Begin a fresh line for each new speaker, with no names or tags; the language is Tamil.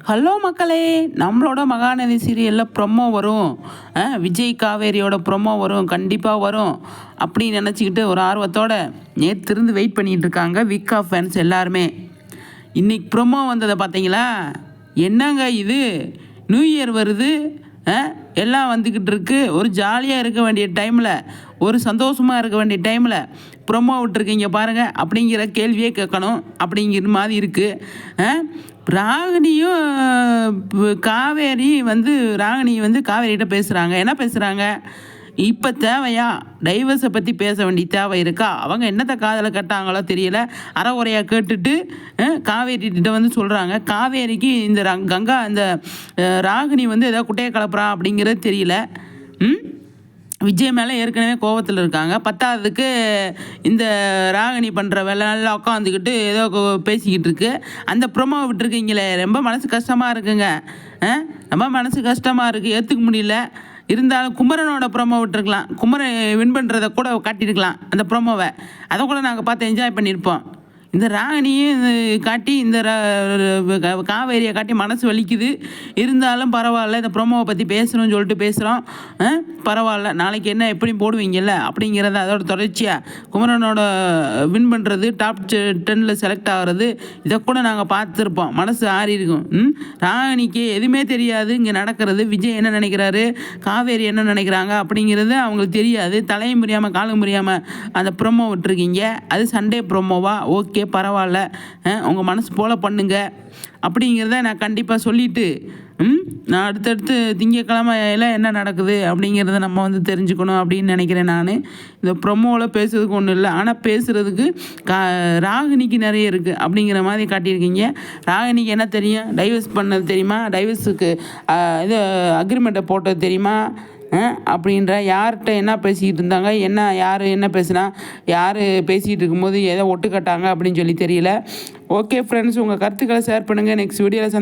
ஹலோ மக்களே, நம்மளோட மகாநதி சீரியலில் ப்ரொமோ வரும். விஜய் காவேரியோட ப்ரொமோ வரும், கண்டிப்பாக வரும் அப்படின்னு நினச்சிக்கிட்டு ஒரு ஆர்வத்தோட நேற்றிருந்து வெயிட் பண்ணிகிட்டு இருக்காங்க விக்கா ஃபேன்ஸ் எல்லாருமே. இன்றைக்கி ப்ரொமோ வந்ததை பார்த்தீங்களா? என்னங்க இது, நியூ இயர் வருது, எல்லாம் வந்துக்கிட்டு இருக்கு. ஒரு ஜாலியாக இருக்க வேண்டிய டைமில், ஒரு சந்தோஷமாக இருக்க வேண்டிய டைமில் ப்ரொமோ விட்டுருக்கீங்க பாருங்கள் அப்படிங்கிற கேள்வியே கேட்கணும் அப்படிங்கிற மாதிரி இருக்குது. ராகினியும் காவேரி காவேரிகிட்ட பேசுகிறாங்க. என்ன பேசுகிறாங்க? இப்போ தேவையா டைவர்ஸை பற்றி பேச வேண்டிய தேவை இருக்கா? அவங்க என்னத்தை காதில் கட்டாங்களோ தெரியல, அறகுறையாக கேட்டுட்டு காவேரிகிட்ட சொல்கிறாங்க. காவேரிக்கு இந்த கங்கா இந்த ராகினி ஏதோ குட்டையை கலப்புறா அப்படிங்கிறது தெரியல. விஜய் மேலே ஏற்கனவே கோபத்தில் இருக்காங்க. பத்தாவதுக்கு இந்த ராகினி பண்ணுற வேலை நல்லா உட்காந்துக்கிட்டு ஏதோ பேசிக்கிட்டு இருக்கு. அந்த ப்ரொமோ விட்டுருக்கீங்களே, ரொம்ப மனசு கஷ்டமாக இருக்குங்க. ரொம்ப மனசு கஷ்டமாக இருக்குது, ஏற்றுக்க முடியல. இருந்தாலும் குமரனோட ப்ரொமோ விட்டுருக்கலாம். குமரன் வின் பண்ணுறதை கூட காட்டியிருக்கலாம். அந்த ப்ரொமோவை அதை கூட நாங்கள் பார்த்து என்ஜாய் பண்ணியிருப்போம். இந்த ராகினியும் காட்டி இந்த காவேரியை காட்டி மனசு வலிக்குது. இருந்தாலும் பரவாயில்ல, இந்த ப்ரொமோவை பற்றி பேசணும்னு சொல்லிட்டு பேசுகிறோம். பரவாயில்ல, நாளைக்கு என்ன எப்படி போடுவீங்கல்ல அப்படிங்கிறத அதோட தொடர்ச்சியாக குமரனோட வின் பண்ணுறது, டாப் 10 செலக்ட் ஆகிறது, இதை கூட நாங்கள் பார்த்துருப்போம். மனசு ஆறி இருக்கும். ராகினிக்கு எதுவுமே தெரியாது இங்கே நடக்கிறது. விஜய் என்ன நினைக்கிறாரு, காவேரி என்ன நினைக்கிறாங்க அப்படிங்கிறது அவங்களுக்கு தெரியாது. தலையும் முடியாமல் காலும் முடியாமல் அந்த ப்ரொமோ விட்டுருக்கீங்க. அது சண்டே ப்ரொமோவா? ஓகே, பரவாயில்ல, உங்கள் மனசு போல் பண்ணுங்க அப்படிங்கிறத நான் கண்டிப்பாக சொல்லிவிட்டு நான் அடுத்தடுத்து திங்கக்கிழமையில் என்ன நடக்குது அப்படிங்கிறத நம்ம தெரிஞ்சுக்கணும் அப்படின்னு நினைக்கிறேன். நான் இந்த ப்ரொமோவில் பேசுறதுக்கு ஒன்றும் இல்லை, ஆனால் பேசுகிறதுக்கு ராகினிக்கு நிறைய இருக்குது அப்படிங்கிற மாதிரி காட்டியிருக்கீங்க. ராகினிக்கு என்ன தெரியும்? டைவர்ஸ் பண்ணது தெரியுமா? டைவர்ஸுக்கு இது அக்ரிமெண்ட்டை போட்டது தெரியுமா? அப்படின்ற யார்கிட்ட என்ன பேசிக்கிட்டு இருந்தாங்க, யார் என்ன பேசுனா, யார் பேசிகிட்டு இருக்கும்போது எதை ஒட்டு கட்டாங்க அப்படின்னு சொல்லி தெரியல. ஓகே ஃப்ரெண்ட்ஸ், உங்கள் கருத்துக்களை ஷேர் பண்ணுங்கள். நெக்ஸ்ட் வீடியோவில்